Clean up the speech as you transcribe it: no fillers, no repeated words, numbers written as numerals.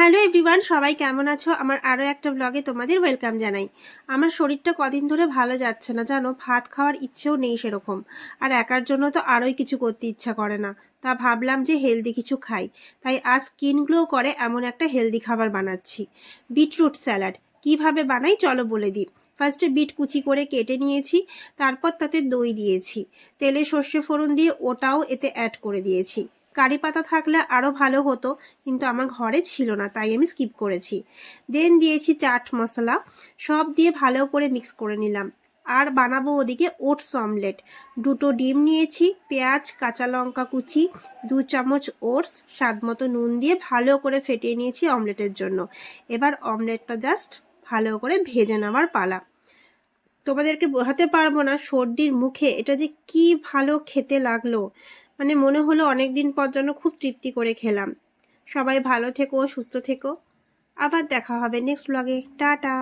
Hello everyone, সবাই কেমন আছো? আমার আরও একটা ব্লগে তোমাদের ওয়েলকাম জানাই। আমার শরীরটা কদিন ধরে ভালো যাচ্ছে না, জানো। ভাত খাওয়ার ইচ্ছেও নেই সেরকম। আর একার জন্য তো আরোই কিছু করতে ইচ্ছা করে না। তা ভাবলাম যে হেলদি কিছু খাই। তাই আজ স্কিন গ্লো করে এমন একটা হেলদি খাবার বানাচ্ছি, বিটরুট স্যালাড। কিভাবে বানাই চলো বলে দিই। ফার্স্টে বিট কুচি করে কেটে নিয়েছি, তারপর তাতে দই দিয়েছি, তেলে সর্ষে ফোড়ন দিয়ে ওটাও এতে অ্যাড করে দিয়েছি। কারি পাতা থাকলে আরও ভালো হতো, কিন্তু আমার ঘরে ছিল না, তাই আমি স্কিপ করেছি। দেন দিয়েছি চাট মশলা, সব দিয়ে ভালো করে মিক্স করে নিলাম। আর বানাবো ওদিকে ওটস অমলেট। দুটো ডিম নিয়েছি, পেঁয়াজ, কাঁচা লঙ্কা কুচি, 2 চামচ ওটস, স্বাদ মতো নুন দিয়ে ভালো করে ফেটিয়ে নিয়েছি অমলেটের জন্য। এবার অমলেটটা জাস্ট ভালো করে ভেজে নেওয়ার পালা। তোমাদেরকে বোঝাতে পারবো না সর্দির মুখে এটা যে কি ভালো খেতে লাগলো। মানে মনে হলো অনেকদিন পর যেন খুব তৃপ্তি করে খেলাম। সবাই ভালো থেকো, সুস্থ থেকো। আবার দেখা হবে নেক্সট ব্লগে। টাটা।